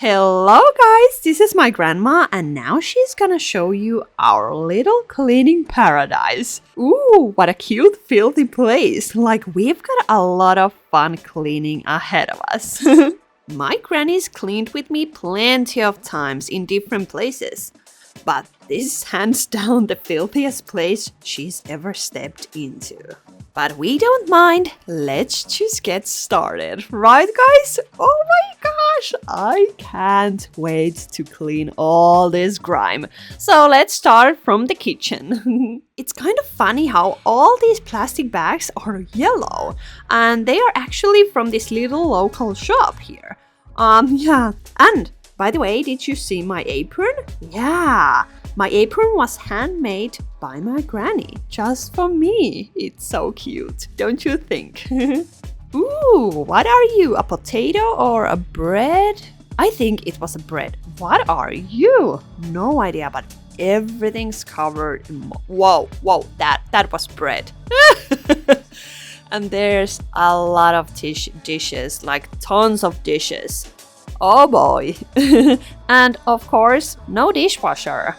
Hello guys, this is my grandma and now she's gonna show you our little cleaning paradise. Ooh, what a cute filthy place. Like we've got a lot of fun cleaning ahead of us. My granny's cleaned with me plenty of times in different places. But this is hands down the filthiest place she's ever stepped into. But we don't mind, let's just get started, right guys? Oh my gosh, I can't wait to clean all this grime. So let's start from the kitchen. It's kind of funny how all these plastic bags are yellow, and they are actually from this little local shop here. Yeah, and by the way, did you see my apron? Yeah, my apron was handmade by my granny, just for me. It's so cute, don't you think? Ooh, what are you, a potato or a bread? I think it was a bread. What are you? No idea, but everything's covered in whoa, that was bread. And there's a lot of dishes, like tons of dishes. Oh boy. And of course, no dishwasher.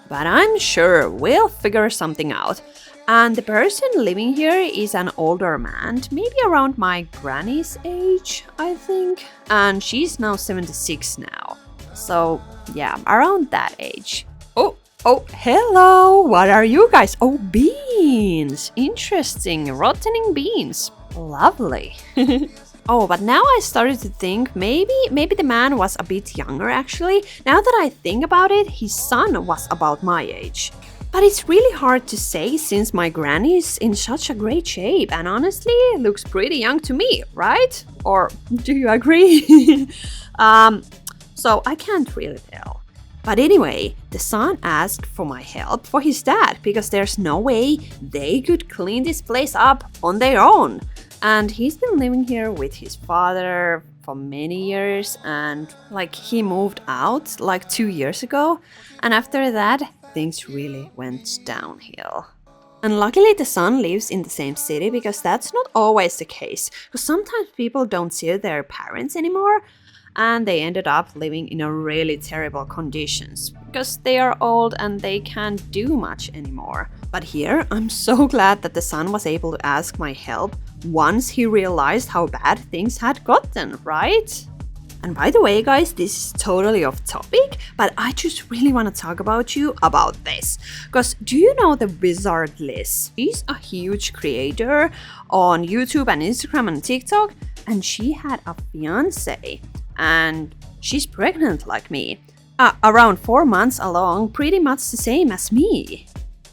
But I'm sure we'll figure something out. And the person living here is an older man, maybe around my granny's age, I think. And she's now 76 now. So yeah, around that age. Oh, hello! What are you guys? Oh, beans! Interesting, rotting beans. Lovely. Oh, but now I started to think maybe the man was a bit younger actually. Now that I think about it, his son was about my age. But it's really hard to say since my granny is in such a great shape and honestly looks pretty young to me, right? Or do you agree? So I can't really tell. But anyway, the son asked for my help for his dad because there's no way they could clean this place up on their own. And he's been living here with his father for many years and like he moved out like 2 years ago. And after that, things really went downhill. And luckily the son lives in the same city because that's not always the case. Because sometimes people don't see their parents anymore and they ended up living in a really terrible conditions because they are old and they can't do much anymore. But here, I'm so glad that the son was able to ask my help once he realized how bad things had gotten, right? And by the way, guys, this is totally off topic, but I just really want to talk about this. Because do you know the wizard Liz? She's a huge creator on YouTube and Instagram and TikTok, and she had a fiance, and she's pregnant like me. Around 4 months along, pretty much the same as me.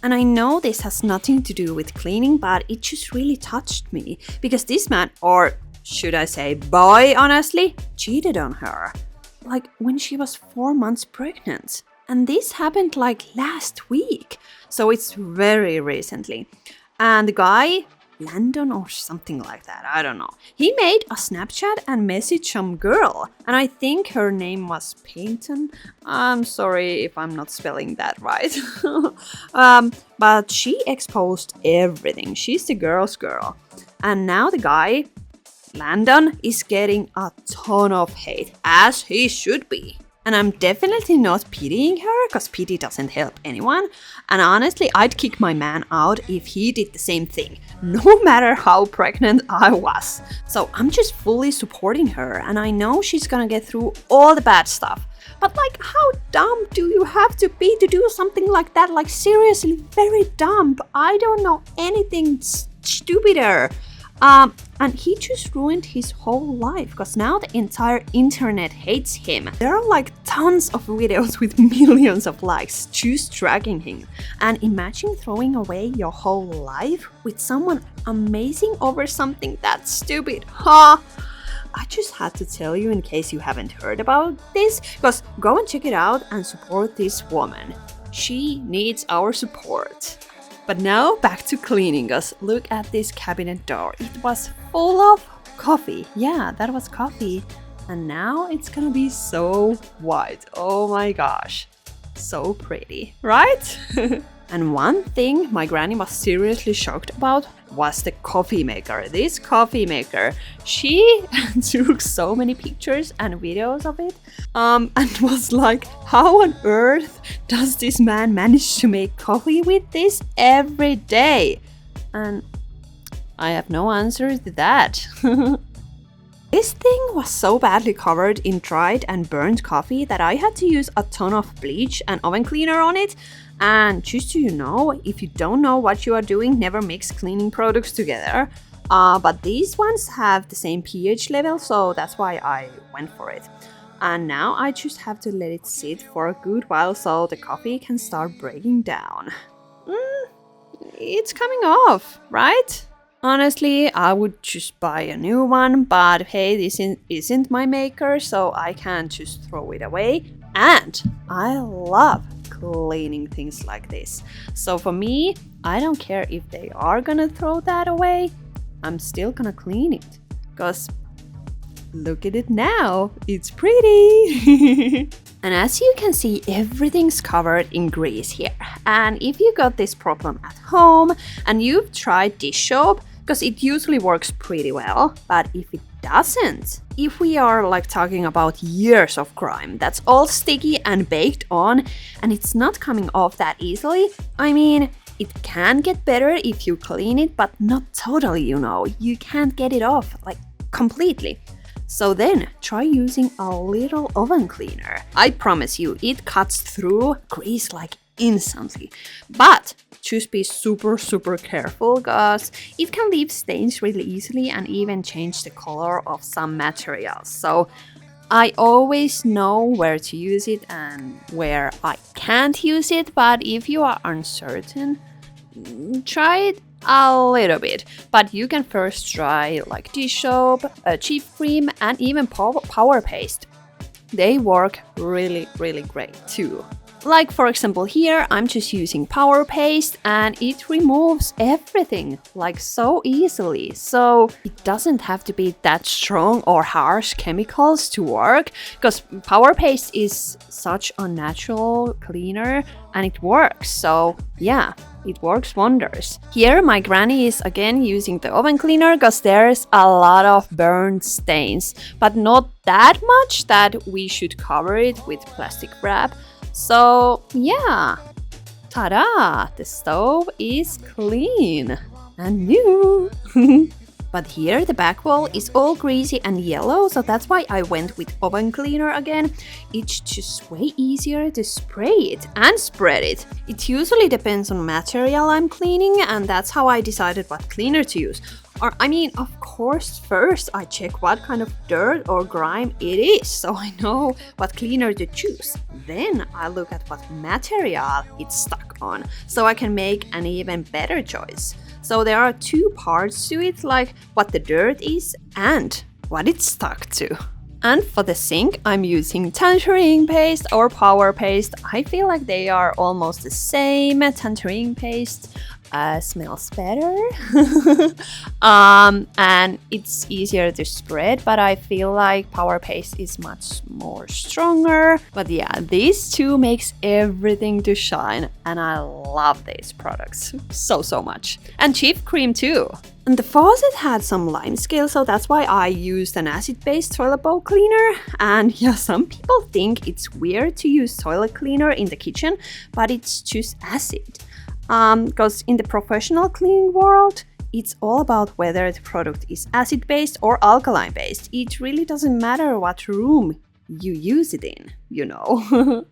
And I know this has nothing to do with cleaning, but it just really touched me because this man, or should I say boy, honestly, cheated on her. Like when she was 4 months pregnant. And this happened like last week. So it's very recently. And the guy, Landon or something like that, I don't know. He made a Snapchat and messaged some girl. And I think her name was Peyton. I'm sorry if I'm not spelling that right. But she exposed everything. She's the girl's girl. And now the guy, Landon, is getting a ton of hate, as he should be. And I'm definitely not pitying her, because pity doesn't help anyone. And honestly, I'd kick my man out if he did the same thing, no matter how pregnant I was. So I'm just fully supporting her, and I know she's gonna get through all the bad stuff. But like, how dumb do you have to be to do something like that? Like seriously, very dumb. I don't know anything stupider. And he just ruined his whole life because now the entire internet hates him. There are like tons of videos with millions of likes just dragging him. And imagine throwing away your whole life with someone amazing over something that stupid, huh? I just had to tell you in case you haven't heard about this, because go and check it out and support this woman. She needs our support. But now back to cleaning us. Look at this cabinet door. It was full of coffee. Yeah, that was coffee. And now it's gonna be so white. Oh my gosh. So pretty, right? And one thing my granny was seriously shocked about was the coffee maker. This coffee maker, she took so many pictures and videos of it and was like, how on earth does this man manage to make coffee with this every day? And I have no answer to that. This thing was so badly covered in dried and burnt coffee that I had to use a ton of bleach and oven cleaner on it. And just so you know, if you don't know what you are doing, never mix cleaning products together. But these ones have the same pH level, so that's why I went for it. And now I just have to let it sit for a good while so the coffee can start breaking down. It's coming off, right? Honestly, I would just buy a new one, but hey, this isn't my maker, so I can't just throw it away. And I love cleaning things like this. So for me, I don't care if they are gonna throw that away, I'm still gonna clean it. Because look at it now, it's pretty! And as you can see, everything's covered in grease here. And if you got this problem at home and you've tried dish soap, because it usually works pretty well, but if it doesn't, if we are like talking about years of grime that's all sticky and baked on and it's not coming off that easily, I mean, it can get better if you clean it, but not totally, you know. You can't get it off like completely. So then try using a little oven cleaner. I promise you, it cuts through grease like instantly. But just be super careful, because it can leave stains really easily and even change the color of some materials. So I always know where to use it and where I can't use it, but if you are uncertain, try it a little bit. But you can first try like dish soap, cheap cream, and even power paste. They work really great too. Like for example here, I'm just using power paste and it removes everything like so easily. So it doesn't have to be that strong or harsh chemicals to work, because power paste is such a natural cleaner and it works. So yeah, it works wonders. Here my granny is again using the oven cleaner because there's a lot of burnt stains, but not that much that we should cover it with plastic wrap. So yeah, ta-da! The stove is clean and new. But here the back wall is all greasy and yellow, so that's why I went with oven cleaner again. It's just way easier to spray it and spread it. It usually depends on material I'm cleaning, and that's how I decided what cleaner to use. Or I mean, of course, first I check what kind of dirt or grime it is, so I know what cleaner to choose. Then I look at what material it's stuck on, so I can make an even better choice. So there are two parts to it, like what the dirt is and what it's stuck to. And for the sink, I'm using tangerine paste or power paste. I feel like they are almost the same. Tangerine paste smells better. And it's easier to spread, but I feel like power paste is much more stronger. But yeah, these two makes everything to shine, and I love these products so much. And cheap cream too. And the faucet had some lime scale, so that's why I used an acid-based toilet bowl cleaner. And yeah, some people think it's weird to use toilet cleaner in the kitchen, but it's just acid. Because in the professional cleaning world, it's all about whether the product is acid-based or alkaline-based. It really doesn't matter what room you use it in, you know.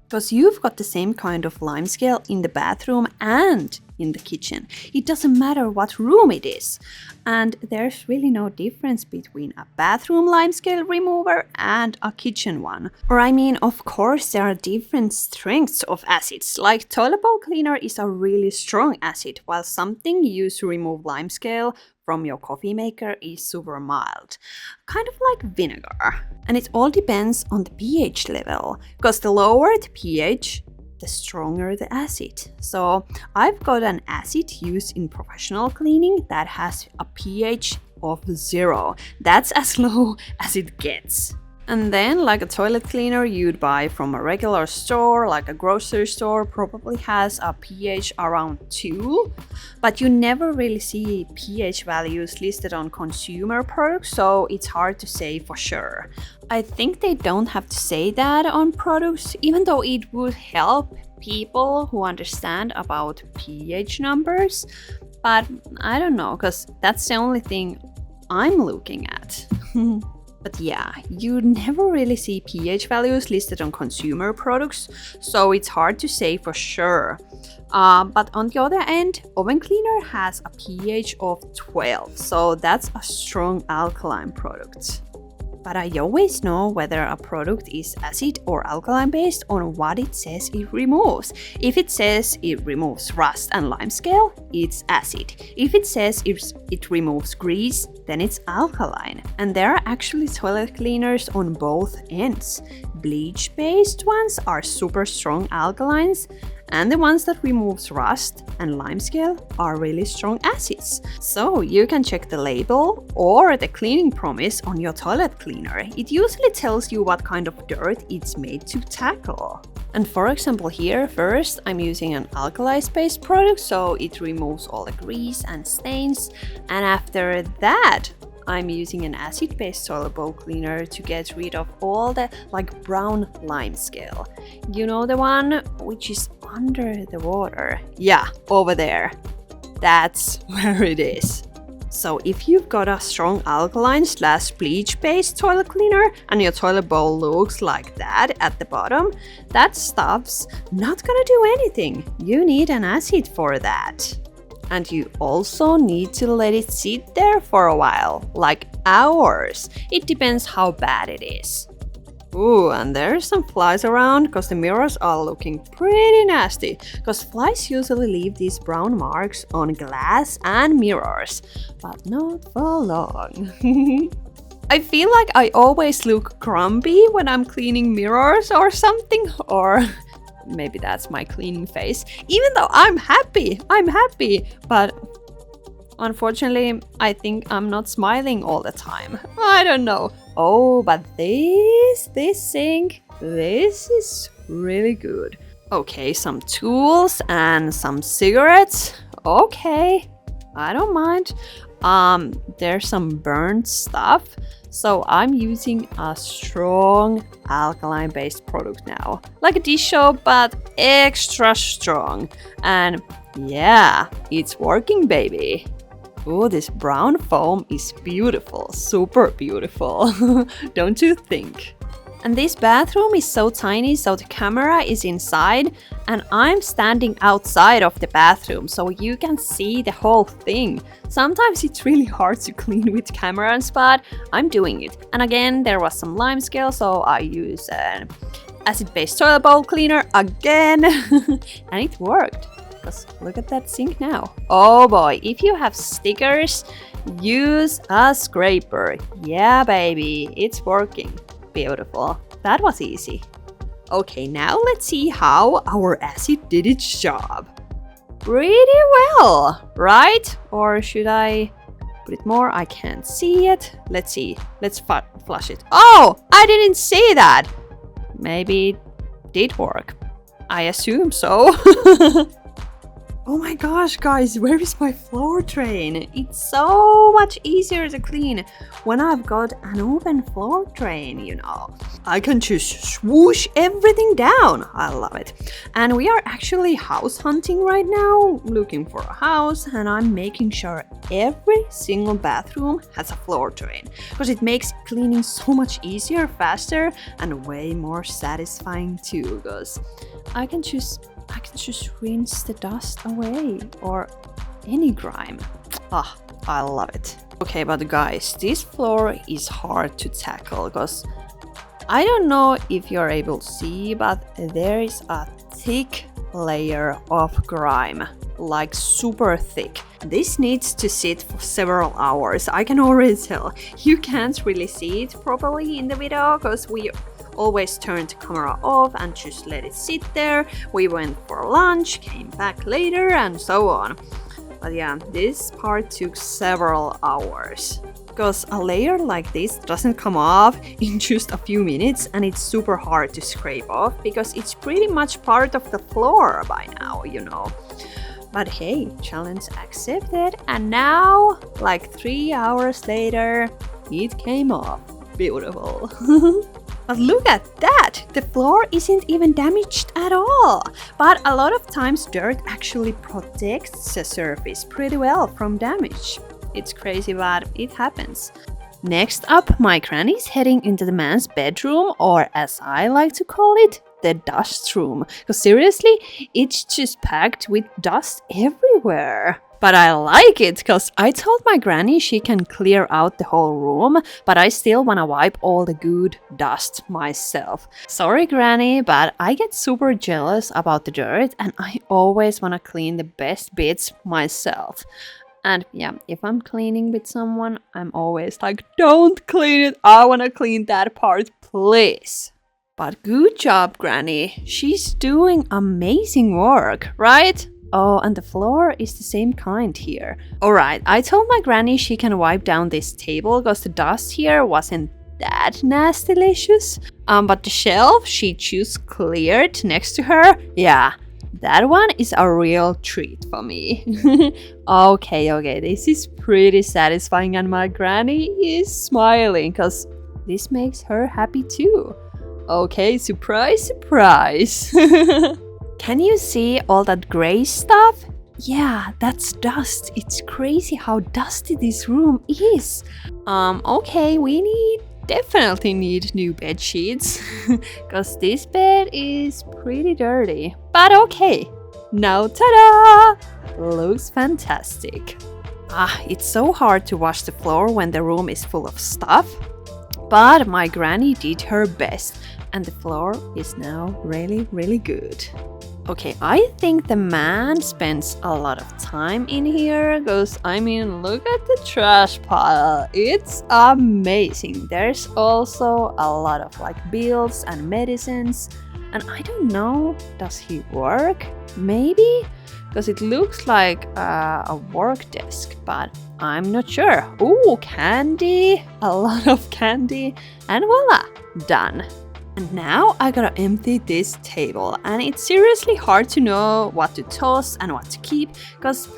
Because you've got the same kind of lime scale in the bathroom and in the kitchen. It doesn't matter what room it is. And there's really no difference between a bathroom lime scale remover and a kitchen one. Or I mean, of course, there are different strengths of acids. Like toilet bowl cleaner is a really strong acid, while something used to remove lime scale from your coffee maker is super mild, kind of like vinegar. And it all depends on the pH level, because the lower the pH, the stronger the acid. So I've got an acid used in professional cleaning that has a pH of 0. That's as low as it gets. And then, like a toilet cleaner you'd buy from a regular store, like a grocery store, probably has a pH around 2, but you never really see pH values listed on consumer products, so it's hard to say for sure. I think they don't have to say that on products, even though it would help people who understand about pH numbers, but I don't know, because that's the only thing I'm looking at. But yeah, you never really see pH values listed on consumer products, so it's hard to say for sure. But on the other end, oven cleaner has a pH of 12, so that's a strong alkaline product. But I always know whether a product is acid or alkaline based on what it says it removes. If it says it removes rust and limescale, it's acid. If it says it removes grease, then it's alkaline. And there are actually toilet cleaners on both ends. Bleach-based ones are super strong alkalines, and the ones that removes rust and limescale are really strong acids. So you can check the label or the cleaning promise on your toilet cleaner. It usually tells you what kind of dirt it's made to tackle. And for example here, first I'm using an alkali-based product, so it removes all the grease and stains, and after that I'm using an acid-based toilet bowl cleaner to get rid of all the brown limescale. You know, the one which is under the water? Yeah, over there. That's where it is. So if you've got a strong alkaline/bleach-based toilet cleaner and your toilet bowl looks like that at the bottom, that stuff's not gonna do anything. You need an acid for that. And you also need to let it sit there for a while, like hours. It depends how bad it is. Ooh, and there's some flies around because the mirrors are looking pretty nasty, because flies usually leave these brown marks on glass and mirrors, but not for long. I feel like I always look grumpy when I'm cleaning mirrors or something, or maybe that's my cleaning face, even though I'm happy, but unfortunately I think I'm not smiling all the time. I don't know. Oh, but this sink, this is really good. Okay, some tools and some cigarettes. Okay, I don't mind. There's some burnt stuff, so I'm using a strong alkaline based product now, like a dish soap, but extra strong. And yeah, it's working, baby. Oh, this brown foam is beautiful, super beautiful, don't you think? And this bathroom is so tiny, so the camera is inside and I'm standing outside of the bathroom, so you can see the whole thing. Sometimes it's really hard to clean with camera and spot. I'm doing it. And again, there was some limescale, so I use an acid-based toilet bowl cleaner again, and it worked. Because look at that sink now. Oh boy, if you have stickers, use a scraper. Yeah, baby, it's working. Beautiful. That was easy. Okay, now let's see how our acid did its job. Pretty well, right? Or should I put it more? I can't see it. Let's see. Let's flush it. Oh, I didn't see that. Maybe it did work. I assume so. Oh my gosh, guys, where is my floor drain? It's so much easier to clean when I've got an open floor drain, you know. I can just swoosh everything down. I love it. And we are actually house hunting right now, looking for a house, and I'm making sure every single bathroom has a floor drain, because it makes cleaning so much easier, faster, and way more satisfying too, because I can just rinse the dust away, or any grime. Ah, I love it. Okay, but guys, this floor is hard to tackle, because I don't know if you're able to see, but there is a thick layer of grime, like super thick. This needs to sit for several hours. I can already tell. You can't really see it properly in the video, because we always turned the camera off and just let it sit there. We went for lunch, came back later, and so on. But yeah, this part took several hours. Because a layer like this doesn't come off in just a few minutes, and it's super hard to scrape off because it's pretty much part of the floor by now, you know. But hey, challenge accepted, and now, like 3 hours later, it came off. Beautiful. But look at that! The floor isn't even damaged at all. But a lot of times dirt actually protects the surface pretty well from damage. It's crazy, but it happens. Next up, my granny's heading into the man's bedroom, or as I like to call it, the dust room. Because seriously, it's just packed with dust everywhere. But I like it, because I told my granny she can clear out the whole room, but I still wanna wipe all the good dust myself. Sorry granny, but I get super jealous about the dirt, and I always wanna clean the best bits myself. And yeah, if I'm cleaning with someone, I'm always like, don't clean it, I wanna clean that part, please. But good job, Granny. She's doing amazing work, right? Oh, and the floor is the same kind here. Alright, I told my granny she can wipe down this table because the dust here wasn't that nasty-licious. But the shelf she just cleared next to her, yeah, that one is a real treat for me. Okay, this is pretty satisfying, and my granny is smiling because this makes her happy too. Okay, surprise, surprise. Can you see all that gray stuff? Yeah, that's dust. It's crazy how dusty this room is. Okay, we definitely need new bed sheets because this bed is pretty dirty. But okay, now ta-da! Looks fantastic. It's so hard to wash the floor when the room is full of stuff. But my granny did her best, and the floor is now really, really good. Okay, I think the man spends a lot of time in here, because I mean, look at the trash pile. It's amazing. There's also a lot of like bills and medicines, and I don't know, does he work? Maybe? Because it looks like a work desk, but I'm not sure. Ooh, candy, a lot of candy, and voila, done. And now I gotta empty this table, and it's seriously hard to know what to toss and what to keep, because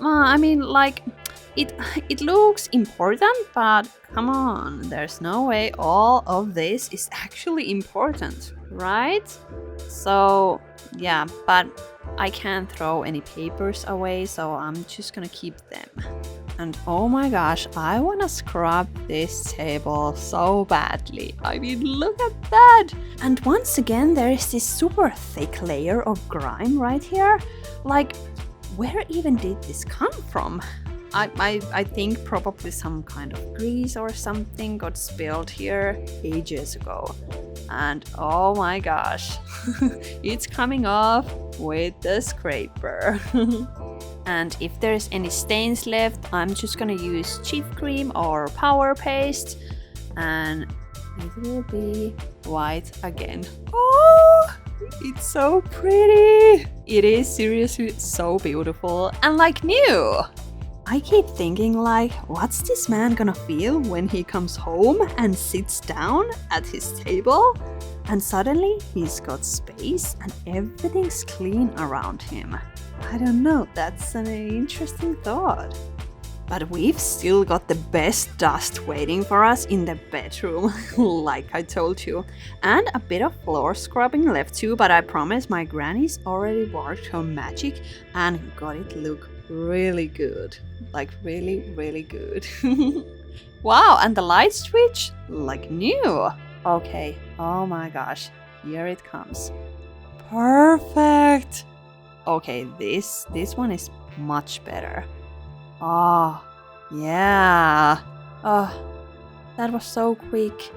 I mean, like, it looks important, but come on, there's no way all of this is actually important, right? So yeah, but I can't throw any papers away, so I'm just gonna keep them. And oh my gosh, I wanna scrub this table so badly. I mean, look at that! And once again, there is this super thick layer of grime right here. Like, where even did this come from? I think probably some kind of grease or something got spilled here ages ago. And oh my gosh, it's coming off with the scraper. And if there's any stains left, I'm just gonna use cheap cream or power paste, and it will be white again. Oh, it's so pretty. It is seriously so beautiful and like new. I keep thinking like, what's this man gonna feel when he comes home and sits down at his table and suddenly he's got space and everything's clean around him? I don't know, that's an interesting thought. But we've still got the best dust waiting for us in the bedroom, like I told you. And a bit of floor scrubbing left too, but I promise my granny's already worked her magic and got it look really good. Like really, really good. Wow, and the light switch, like new. Okay, oh my gosh, here it comes. Perfect. Okay, this one is much better. Oh, yeah. Oh, that was so quick.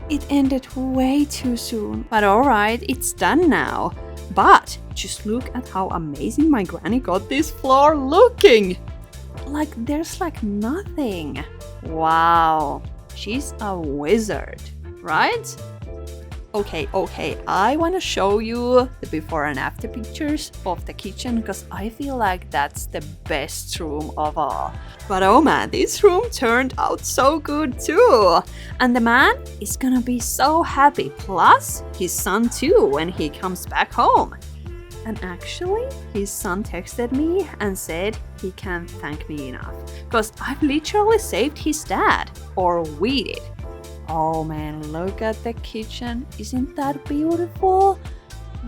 It ended way too soon. But alright, it's done now. But just look at how amazing my granny got this floor looking. Like there's like nothing. Wow, she's a wizard, right? Okay, I want to show you the before and after pictures of the kitchen because I feel like that's the best room of all. But oh man, this room turned out so good too. And the man is gonna be so happy, plus his son too when he comes back home. And actually, his son texted me and said he can't thank me enough because I've literally saved his dad, or we did. Oh man, look at the kitchen. Isn't that beautiful?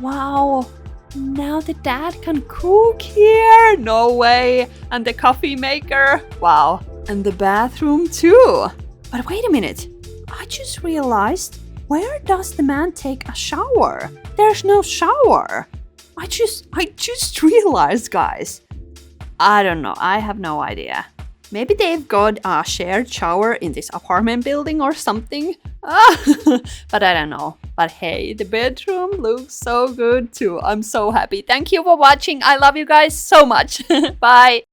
Wow, now the dad can cook here. No way. And the coffee maker. Wow. And the bathroom too. But wait a minute. I just realized, where does the man take a shower? There's no shower. I just realized, guys. I don't know. I have no idea. Maybe they've got a shared shower in this apartment building or something. But I don't know. But hey, the bedroom looks so good too. I'm so happy. Thank you for watching. I love you guys so much. Bye.